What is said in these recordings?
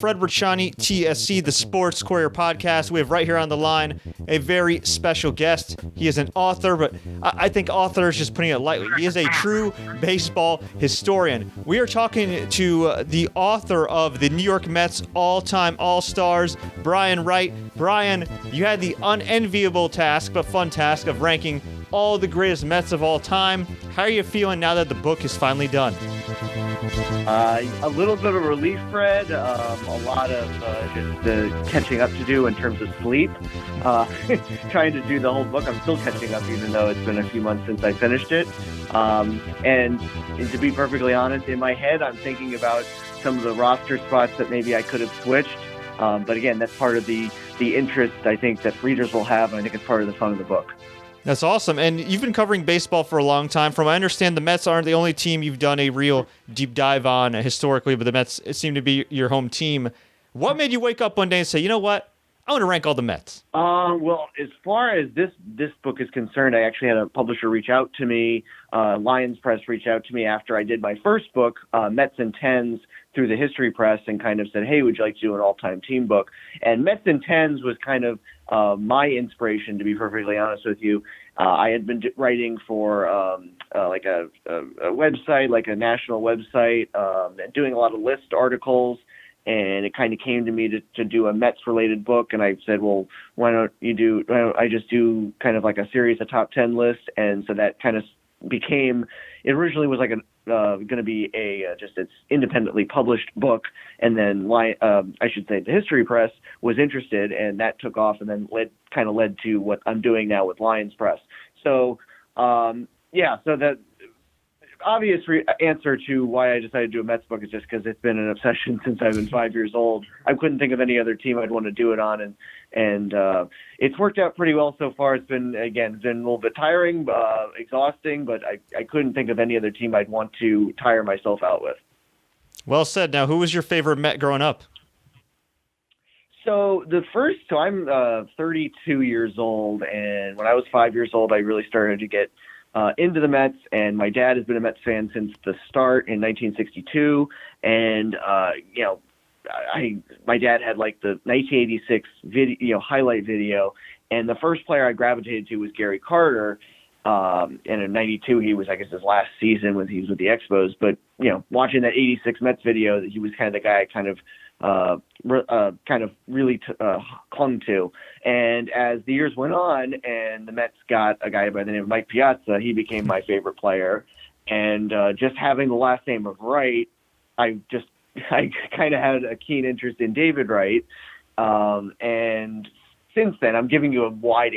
Fred Richani, TSC, the Sports Courier Podcast. We have right here on the line a very special guest. He is an author, but I think author is just putting it lightly. He is a true baseball historian. We are talking to the author of the New York Mets all-time All-Stars, Brian Wright. Brian, you had the unenviable task, but fun task, of ranking all the greatest Mets of all time. How are you feeling now that the book is finally done? A little bit of relief, Fred. A lot of just catching up to do in terms of sleep. Trying to do the whole book. I'm still catching up, even though it's been a few months since I finished it. And to be perfectly honest, in my head, I'm thinking about some of the roster spots that maybe I could have switched. But again, that's part of the interest I think that readers will have, and I think it's part of the fun of the book. That's awesome. And you've been covering baseball for a long time. From what I understand, the Mets aren't the only team you've done a real deep dive on historically, but the Mets seem to be your home team. What made you wake up one day and say, you know what, I want to rank all the Mets? Well, as far as this book is concerned, I actually had a publisher reach out to me. Lions Press reached out to me after I did my first book, Mets and Tens, through the History Press, and kind of said, hey, would you like to do an all-time team book? And Mets and Tens was kind of my inspiration, to be perfectly honest with you. I had been writing for like a website, like a national website, and doing a lot of list articles. And it kind of came to me to do a Mets-related book, and I said, well, why don't I just do kind of like a series of top 10 lists? And so that kind of became, it originally was like going to be just its independently published book, and then I should say the History Press was interested, and that took off, and then led to what I'm doing now with Lions Press. So so that obvious answer to why I decided to do a Mets book is just because it's been an obsession since I've been 5 years old. I couldn't think of any other team I'd want to do it on, and it's worked out pretty well so far. It's been a little bit tiring, exhausting, but I couldn't think of any other team I'd want to tire myself out with. Well said. Now, who was your favorite Met growing up? So I'm 32 years old, and when I was 5 years old, I really started to get into the Mets, and my dad has been a Mets fan since the start in 1962. And my dad had like the 1986 video, highlight video, and the first player I gravitated to was Gary Carter. And in '92, he was, I guess, his last season when he was with the Expos. But watching that '86 Mets video, he was kind of the guy I kind of really clung to. And as the years went on and the Mets got a guy by the name of Mike Piazza, he became my favorite player. And just having the last name of Wright, I kind of had a keen interest in David Wright. And since then, I'm giving you a wide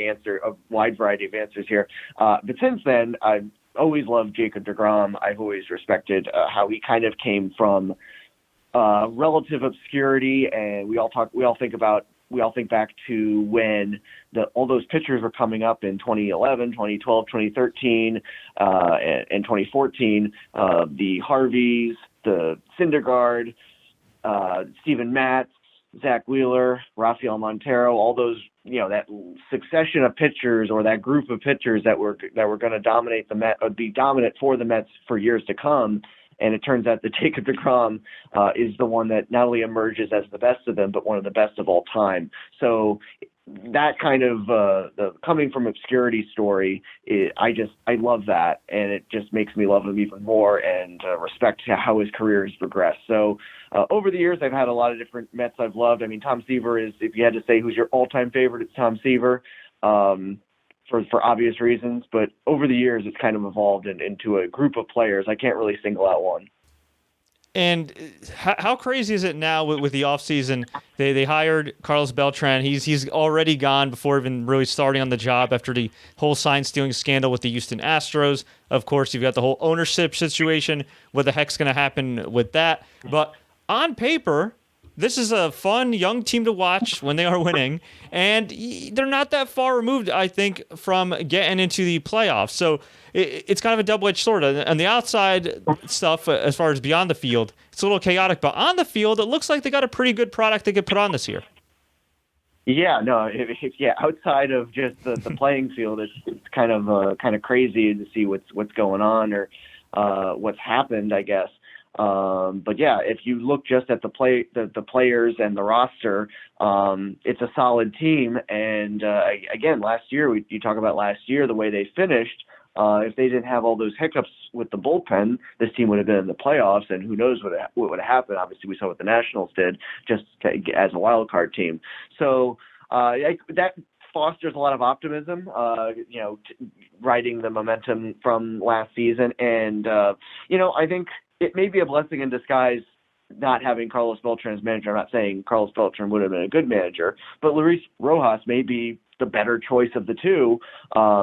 variety of answers here. But since then, I've always loved Jacob deGrom. I've always respected how he kind of came from relative obscurity, and we all think back to when all those pitchers were coming up in 2011, 2012, 2013, and 2014. The Harveys, the Syndergaard, Steven Matz, Zach Wheeler, Rafael Montero, all those, that succession of pitchers, or that group of pitchers that were going to dominate the Mets, be dominant for the Mets for years to come. And it turns out that Jacob deGrom is the one that not only emerges as the best of them, but one of the best of all time. So that kind of the coming from obscurity story, I love that, and it just makes me love him even more and respect how his career has progressed. So over the years, I've had a lot of different Mets I've loved. I mean, Tom Seaver is, if you had to say who's your all-time favorite, it's Tom Seaver. For obvious reasons, but over the years, it's kind of evolved into a group of players. I can't really single out one. And how crazy is it now with the offseason? They hired Carlos Beltran. He's already gone before even really starting on the job after the whole sign-stealing scandal with the Houston Astros. Of course, you've got the whole ownership situation. What the heck's going to happen with that? But on paper, this is a fun young team to watch when they are winning, and they're not that far removed, I think, from getting into the playoffs. So it's kind of a double-edged sword. On the outside stuff, as far as beyond the field, it's a little chaotic, but on the field, it looks like they got a pretty good product they could put on this year. Yeah, no, outside of just the playing field, it's kind of crazy to see what's going on or what's happened, I guess. But yeah, if you look just at the players and the roster, it's a solid team. And again, last year, you talk about last year, the way they finished. If they didn't have all those hiccups with the bullpen, this team would have been in the playoffs, and who knows what would have happened. Obviously, we saw what the Nationals did just as a wild card team. So that fosters a lot of optimism, riding the momentum from last season. And, I think it may be a blessing in disguise not having Carlos Beltran as manager. I'm not saying Carlos Beltran would have been a good manager, but Luis Rojas may be the better choice of the two.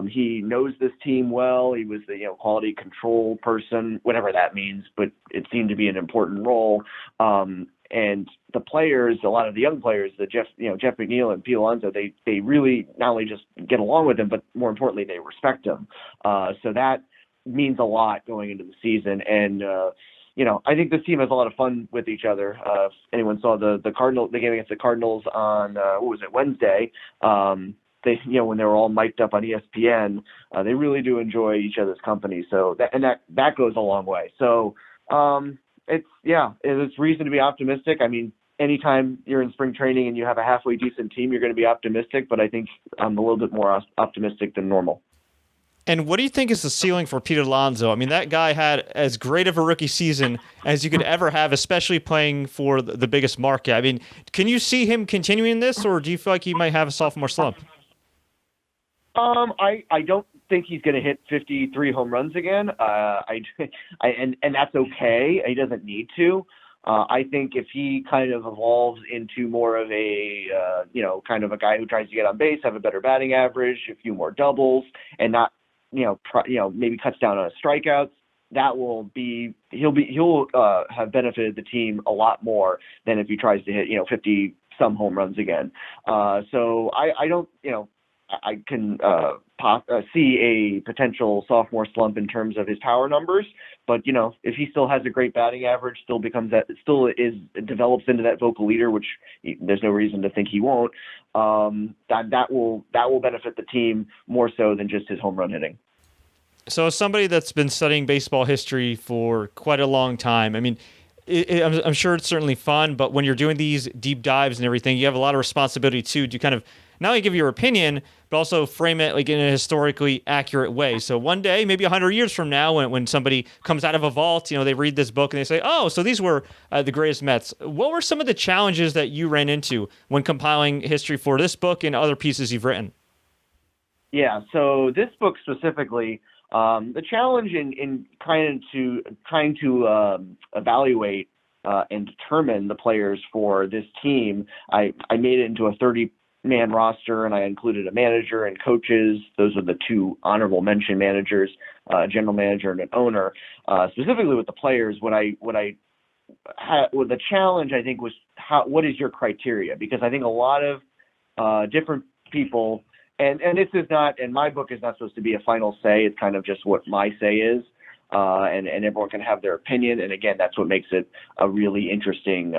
He knows this team well. He was the quality control person, whatever that means, but it seemed to be an important role. And the players, a lot of the young players, Jeff McNeil and Pete Alonso, they really not only just get along with him, but more importantly, they respect him. So that means a lot going into the season. And I think this team has a lot of fun with each other. If anyone saw the game against the Cardinals on Wednesday, they when they were all mic'd up on ESPN, they really do enjoy each other's company. So that goes a long way. So it's reason to be optimistic. I mean, anytime you're in spring training and you have a halfway decent team, you're going to be optimistic. But I think I'm a little bit more optimistic than normal. And what do you think is the ceiling for Pete Alonso? I mean, that guy had as great of a rookie season as you could ever have, especially playing for the biggest market. I mean, can you see him continuing this, or do you feel like he might have a sophomore slump? I don't think he's going to hit 53 home runs again. And that's okay. He doesn't need to. I think if he kind of evolves into more of a, kind of a guy who tries to get on base, have a better batting average, a few more doubles, and not, maybe cuts down on his strikeouts, he'll have benefited the team a lot more than if he tries to hit, 50 some home runs again. So I don't, I can see a potential sophomore slump in terms of his power numbers, but if he still has a great batting average, develops into that vocal leader, which there's no reason to think he won't. That will benefit the team more so than just his home run hitting. So, as somebody that's been studying baseball history for quite a long time, I mean, I'm sure it's certainly fun, but when you're doing these deep dives and everything, you have a lot of responsibility too to kind of not only give your opinion, but also frame it like in a historically accurate way. So one day, maybe 100 years from now, when somebody comes out of a vault, they read this book and they say, oh, so these were the greatest Mets. What were some of the challenges that you ran into when compiling history for this book and other pieces you've written? Yeah, so this book specifically, the challenge in trying to evaluate and determine the players for this team, I made it into a 30-man roster, and I included a manager and coaches. Those are the two honorable mention managers, a general manager and an owner. Specifically with the players, the challenge I think was what is your criteria? Because I think a lot of different people. And this is not, and my book is not supposed to be a final say. It's kind of just what my say is, and everyone can have their opinion. And again, that's what makes it a really interesting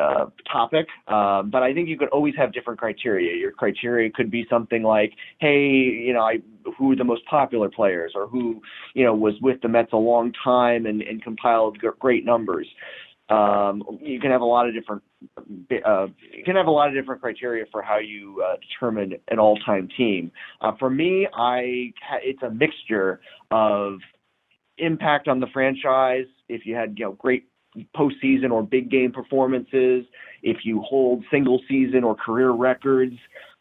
topic. But I think you could always have different criteria. Your criteria could be something like, hey, who are the most popular players, or who, was with the Mets a long time and compiled great numbers. You can have a lot of different criteria for how you determine an all-time team. For me, it's a mixture of impact on the franchise. If you had great postseason or big game performances, if you hold single season or career records,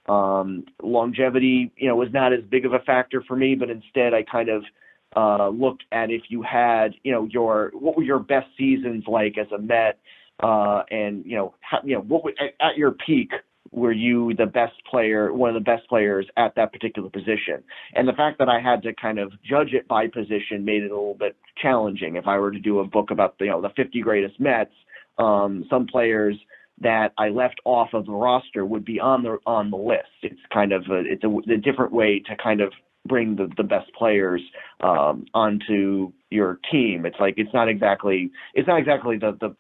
longevity was not as big of a factor for me, but instead I kind of looked at if you had, what were your best seasons like as a Met, and at your peak, were you the best player, one of the best players at that particular position? And the fact that I had to kind of judge it by position made it a little bit challenging. If I were to do a book about the 50 greatest Mets, some players that I left off of the roster would be on the list. It's kind of a different way to kind of bring the best players onto your team. It's like it's not exactly the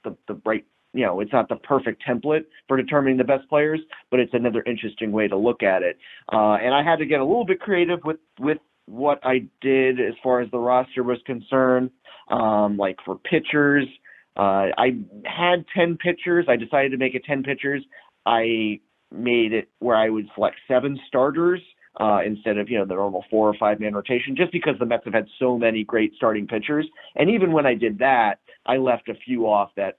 right, it's not the perfect template for determining the best players, but it's another interesting way to look at it. And I had to get a little bit creative with what I did as far as the roster was concerned. Like for pitchers, I had 10 pitchers. I decided to make it 10 pitchers. I made it where I would select 7 starters instead of, the normal 4 or 5 man rotation, just because the Mets have had so many great starting pitchers. And even when I did that, I left a few off that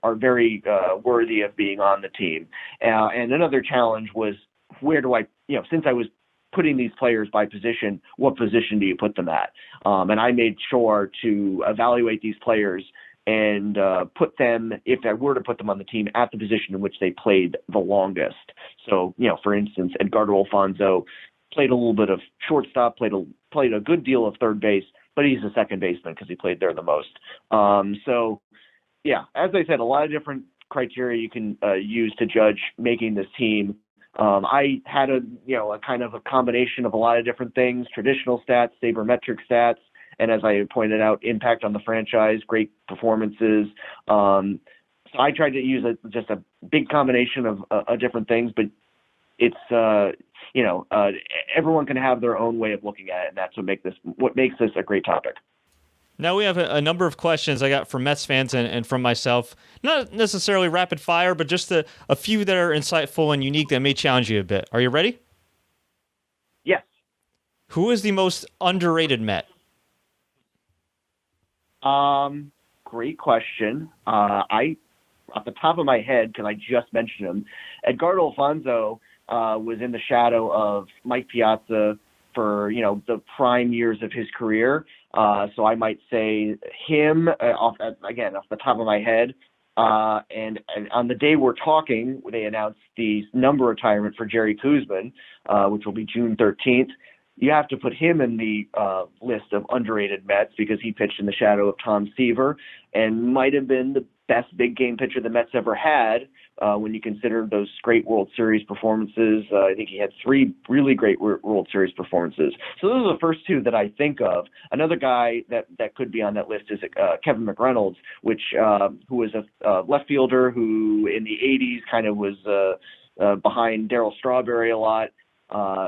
are very worthy of being on the team. And another challenge was, where do I, since I was putting these players by position, what position do you put them at? And I made sure to evaluate these players and put them, if I were to put them on the team, at the position in which they played the longest. So, for instance, Edgardo Alfonso played a little bit of shortstop, played a good deal of third base, but he's a second baseman because he played there the most. So, as I said, a lot of different criteria you can use to judge making this team. I had a kind of a combination of a lot of different things: traditional stats, sabermetric stats, and as I pointed out, impact on the franchise, great performances. So I tried to use just a big combination of different things, but it's everyone can have their own way of looking at it, and that's what makes this a great topic. Now we have a number of questions I got from Mets fans and from myself. Not necessarily rapid fire, but just a few that are insightful and unique that may challenge you a bit. Are you ready? Yes. Who is the most underrated Met? Great question. I, off the top of my head, because I just mentioned him, Edgardo Alfonso was in the shadow of Mike Piazza for, the prime years of his career. So I might say him, off the top of my head. And on the day we're talking, they announced the number retirement for Jerry Koosman, which will be June 13th. You have to put him in the list of underrated Mets because he pitched in the shadow of Tom Seaver and might have been the best big game pitcher the Mets ever had when you consider those great World Series performances. I think he had 3 really great World Series performances. So those are the first 2 that I think of. Another guy that could be on that list is Kevin McReynolds, who was a left fielder who in the 80s kind of was behind Darryl Strawberry a lot.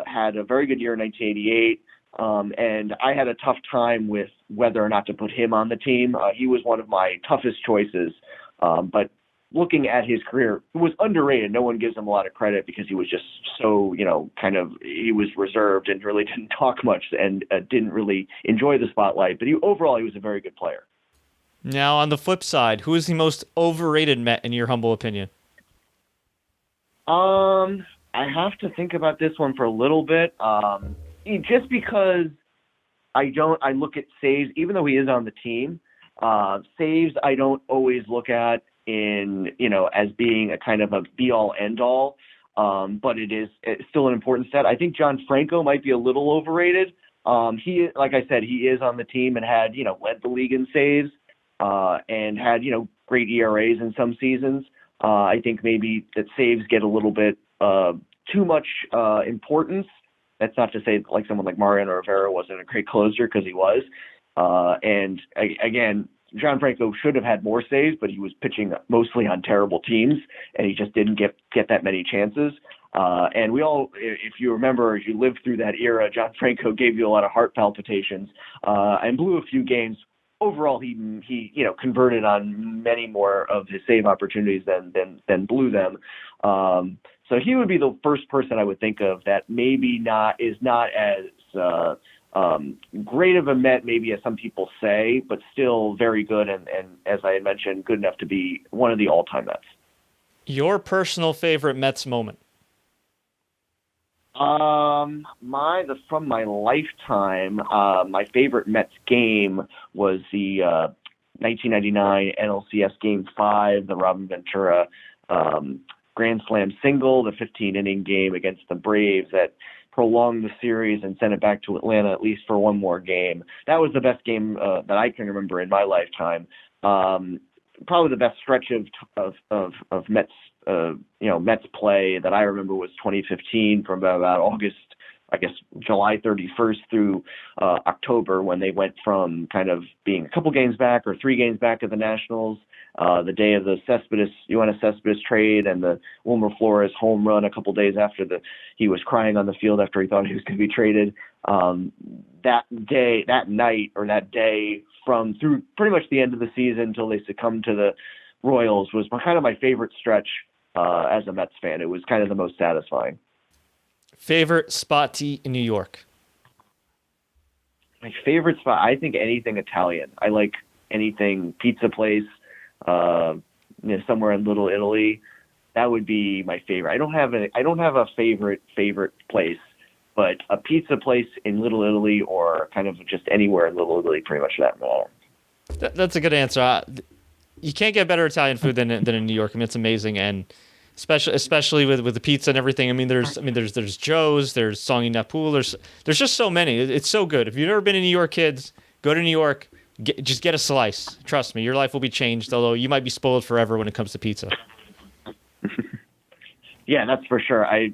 Had a very good year in 1988, and I had a tough time with whether or not to put him on the team. He was one of my toughest choices, but looking at his career, he was underrated. No one gives him a lot of credit because he was just so, he was reserved and really didn't talk much and didn't really enjoy the spotlight. But overall, he was a very good player. Now, on the flip side, who is the most overrated Met in your humble opinion? I have to think about this one for a little bit, just because I look at saves, even though he is on the team, saves I don't always look at as being a kind of a be-all, end-all, but it's still an important stat. I think John Franco might be a little overrated. He, like I said, he is on the team and had, led the league in saves and had, great ERAs in some seasons. I think maybe that saves get a little bit too much importance. That's not to say like someone like Mariano Rivera wasn't a great closer, because he was. And again, John Franco should have had more saves, but he was pitching mostly on terrible teams, and he just didn't get that many chances. And we all, if you remember, as you lived through that era, John Franco gave you a lot of heart palpitations and blew a few games. Overall, he converted on many more of his save opportunities than blew them. So he would be the first person I would think of that maybe is not as great of a Met maybe as some people say, but still very good and as I had mentioned, good enough to be one of the all-time Mets. Your personal favorite Mets moment? From my lifetime, my favorite Mets game was the 1999 NLCS Game 5, the Robin Ventura Grand Slam single, the 15-inning game against the Braves that prolonged the series and sent it back to Atlanta at least for one more game. That was the best game that I can remember in my lifetime. Probably the best stretch of Mets Mets play that I remember was 2015 from about August I guess, July 31st through October, when they went from kind of being a couple games back or 3 games back of the Nationals, the day of the Yoenis Cespedes trade and the Wilmer Flores home run a couple days after he was crying on the field after he thought he was going to be traded. That day from through pretty much the end of the season until they succumbed to the Royals was kind of my favorite stretch as a Mets fan. It was kind of the most satisfying. Favorite spot to eat in New York? My favorite spot, I think anything Italian. I like anything pizza place, somewhere in Little Italy. That would be my favorite. I don't have a favorite place, but a pizza place in Little Italy or kind of just anywhere in Little Italy, pretty much that matter. That's a good answer. You can't get better Italian food than in New York. I mean, it's amazing, and especially with the pizza and everything. I mean, there's Joe's, there's Sogni Napoli, there's just so many. It's so good. If you've never been to New York, kids, go to New York. Just get a slice. Trust me, your life will be changed. Although you might be spoiled forever when it comes to pizza. Yeah, that's for sure. I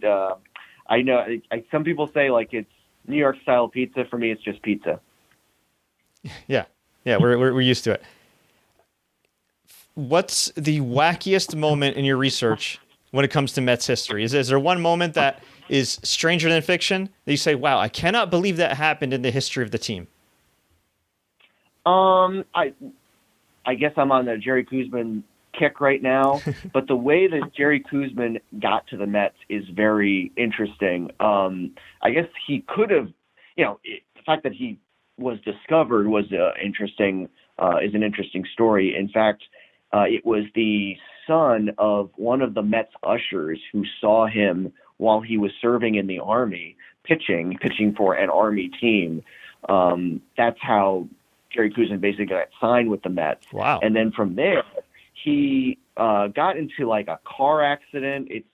know. Some people say like it's New York style pizza. For me, it's just pizza. Yeah, we're used to it. What's the wackiest moment in your research when it comes to Mets history? Is there one moment that is stranger than fiction that you say, wow, I cannot believe that happened in the history of the team? I guess I'm on the Jerry Koosman kick right now, but the way that Jerry Koosman got to the Mets is very interesting. I guess he could have, the fact that he was discovered was is an interesting story. In fact, it was the son of one of the Mets ushers who saw him while he was serving in the Army, pitching for an Army team. That's how Jerry Koosman basically got signed with the Mets. Wow. And then from there, he got into like a car accident. It's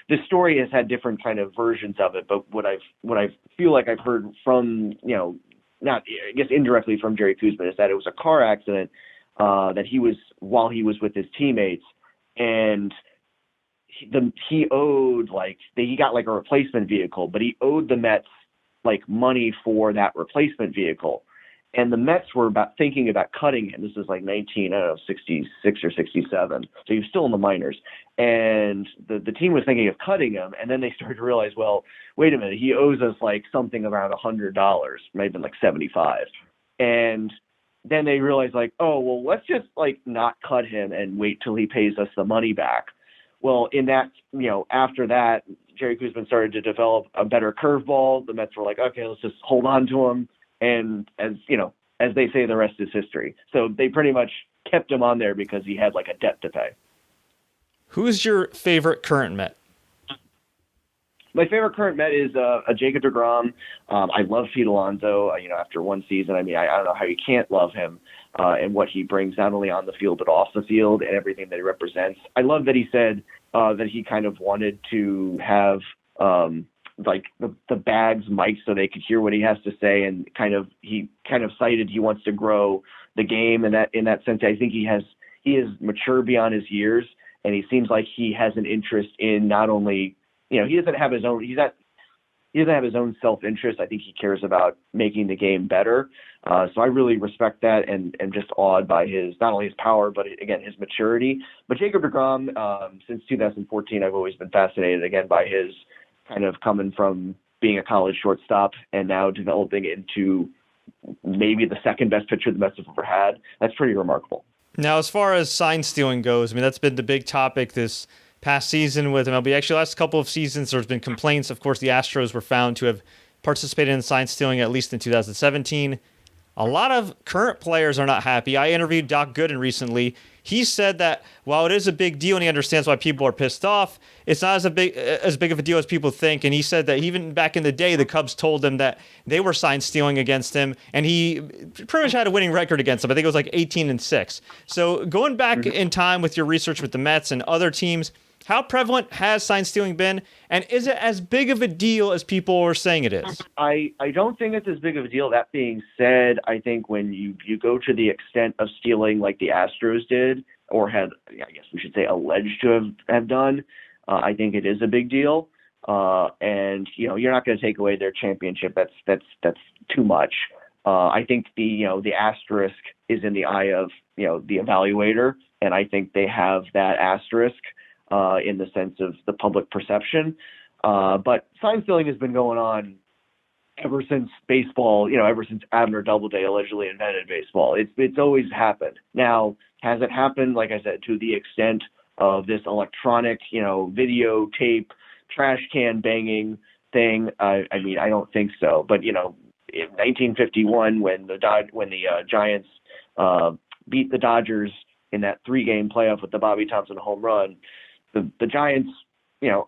the story has had different kind of versions of it, but what I feel like I've heard from not I guess indirectly from Jerry Koosman is that it was a car accident that he was while he was with his teammates, and he owed he got like a replacement vehicle, but he owed the Mets like money for that replacement vehicle. And the Mets were thinking about cutting him. This was like 1966 or 67. So he was still in the minors. And the team was thinking of cutting him. And then they started to realize, well, wait a minute, he owes us like something around $100, maybe been like 75. And then they realized like, oh, well, let's just like not cut him and wait till he pays us the money back. Well, in that, after that, Jerry Koosman started to develop a better curveball. The Mets were like, okay, let's just hold on to him. And as they say, the rest is history. So they pretty much kept him on there because he had like a debt to pay. Who's your favorite current Met? My favorite current Met is a Jacob deGrom. I love Pete Alonso. After one season, I don't know how you can't love him and what he brings not only on the field but off the field and everything that he represents. I love that he said that he kind of wanted to have like the bags mic so they could hear what he has to say, and he cited he wants to grow the game, and that in that sense I think he is mature beyond his years, and he seems like he has an interest in not only he doesn't have his own self-interest. I think he cares about making the game better. So I really respect that and just awed by his not only his power but again his maturity. But Jacob deGrom, since 2014, I've always been fascinated again by his kind of coming from being a college shortstop and now developing into maybe the second best pitcher the Mets have ever had. That's pretty remarkable. Now, as far as sign stealing goes, I mean, that's been the big topic this past season with MLB. Actually, last couple of seasons, there's been complaints. Of course, the Astros were found to have participated in sign stealing, at least in 2017. A lot of current players are not happy. I interviewed Doc Gooden recently. He said that while it is a big deal and he understands why people are pissed off, it's not as big of a deal as people think. And he said that even back in the day, the Cubs told him that they were sign stealing against him, and he pretty much had a winning record against them. I think it was like 18-6. So going back in time with your research with the Mets and other teams, how prevalent has sign stealing been, and is it as big of a deal as people are saying it is? I don't think it's as big of a deal. That being said, I think when you go to the extent of stealing like the Astros did, or had, I guess we should say, alleged to have done, I think it is a big deal. and you're not going to take away their championship. That's too much. I think the asterisk is in the eye of the evaluator, and I think they have that asterisk in the sense of the public perception. But sign stealing has been going on ever since baseball, ever since Abner Doubleday allegedly invented baseball. It's always happened. Now, has it happened, like I said, to the extent of this electronic, videotape, trash can banging thing? I mean, I don't think so. But, in 1951, when the Giants beat the Dodgers in that 3-game playoff with the Bobby Thompson home run, the Giants,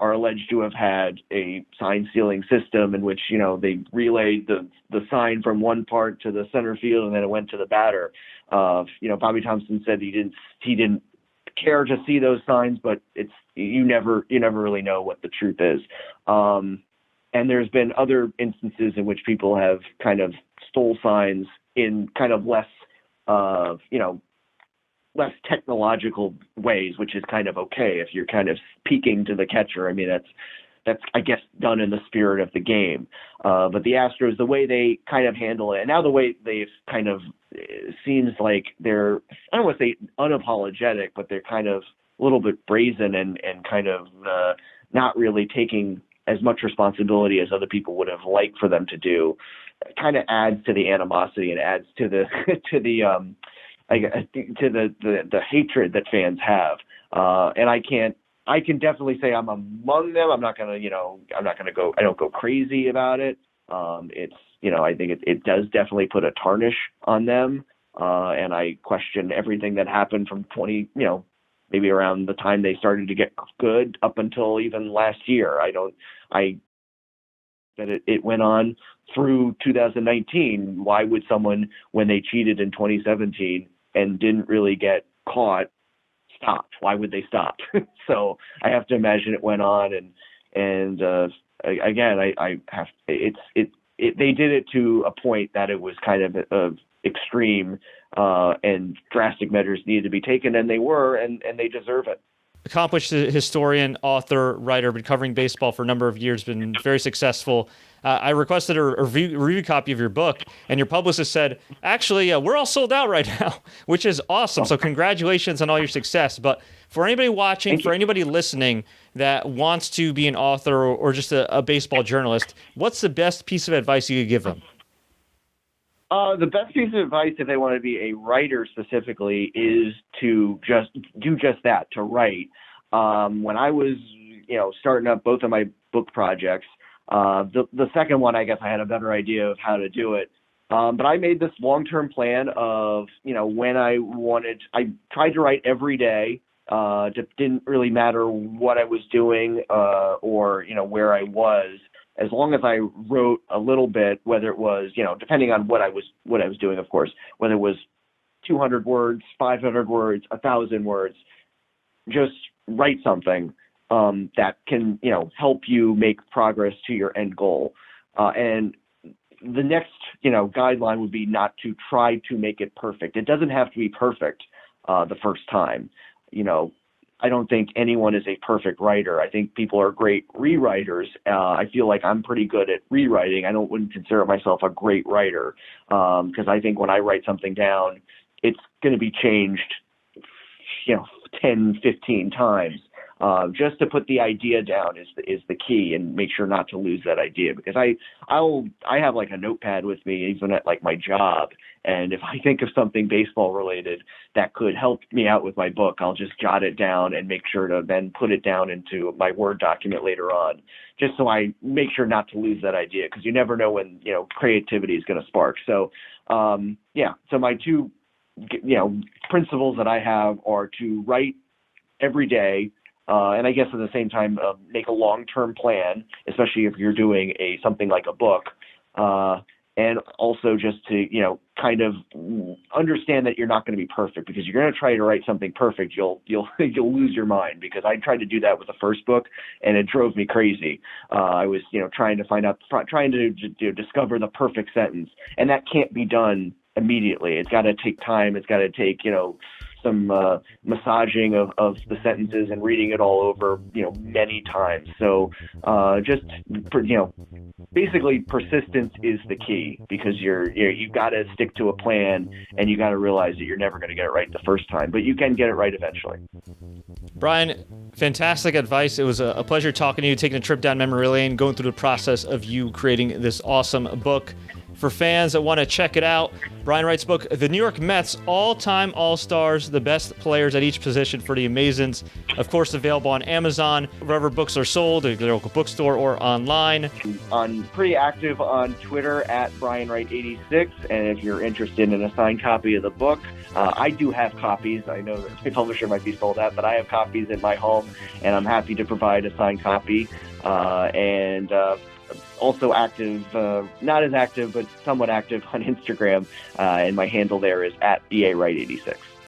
are alleged to have had a sign stealing system in which, they relayed the sign from one part to the center field and then it went to the batter. Bobby Thompson said he didn't care to see those signs, but you never really know what the truth is. And there's been other instances in which people have kind of stole signs in kind of less technological ways, which is kind of okay if you're kind of speaking to the catcher. I mean, that's I guess done in the spirit of the game. But the Astros, the way they kind of handle it, and now the way they've kind of seems like they're, I don't want to say unapologetic, but they're kind of a little bit brazen and kind of not really taking as much responsibility as other people would have liked for them to do. It kind of adds to the animosity and adds to the the hatred that fans have, and I can definitely say I'm among them. I'm not gonna go. I don't go crazy about it. It's I think it does definitely put a tarnish on them, and I question everything that happened from maybe around the time they started to get good up until even last year. That it went on through 2019. Why would someone, when they cheated in 2017 and didn't really get caught, stop? Why would they stop? So I have to imagine it went on, and again, they did it to a point that it was kind of extreme, and drastic measures needed to be taken, and they were, and they deserve it. Accomplished historian, author, writer, been covering baseball for a number of years, been very successful. I requested a review copy of your book, and your publicist said, actually, we're all sold out right now, which is awesome. So congratulations on all your success. But for anybody watching, for anybody listening that wants to be an author or just a baseball journalist, what's the best piece of advice you could give them? The best piece of advice, if they want to be a writer specifically, is to just do just that, to write. When I was, starting up both of my book projects, the second one, I guess I had a better idea of how to do it. But I made this long-term plan of, when I tried to write every day. It didn't really matter what I was doing, or, where I was. As long as I wrote a little bit, whether it was, depending on what I was doing, of course, whether it was 200 words, 500 words, 1,000 words, just write something that can, help you make progress to your end goal. And the next, guideline would be not to try to make it perfect. It doesn't have to be perfect the first time. I don't think anyone is a perfect writer. I think people are great rewriters. I feel like I'm pretty good at rewriting. I wouldn't consider myself a great writer, because I think when I write something down, it's going to be changed, 10, 15 times. Just to put the idea down is the key, and make sure not to lose that idea, because I have like a notepad with me even at like my job, and if I think of something baseball related that could help me out with my book, I'll just jot it down and make sure to then put it down into my Word document later on, just so I make sure not to lose that idea, because you never know when creativity is going to spark. So so my two principles that I have are to write every day. And I guess at the same time, make a long-term plan, especially if you're doing something like a book, and also just to kind of understand that you're not going to be perfect, because you're going to try to write something perfect, you'll lose your mind. Because I tried to do that with the first book, and it drove me crazy. I was trying to discover the perfect sentence, and that can't be done immediately. It's got to take time. It's got to take some massaging of the sentences and reading it all over, many times. So basically persistence is the key, because you've got to stick to a plan, and you got to realize that you're never going to get it right the first time, but you can get it right eventually. Brian, fantastic advice. It was a pleasure talking to you, taking a trip down memory lane, going through the process of you creating this awesome book. For fans that want to check it out, Brian Wright's book, The New York Mets, All-Time All-Stars, the best players at each position for the Amazins. Of course, available on Amazon, wherever books are sold, at your local bookstore or online. I'm pretty active on Twitter at Brian Wright 86, and if you're interested in a signed copy of the book, I do have copies. I know that my publisher might be sold out, but I have copies in my home, and I'm happy to provide a signed copy. Also active, not as active, but somewhat active on Instagram, and my handle there is at BA Wright 86.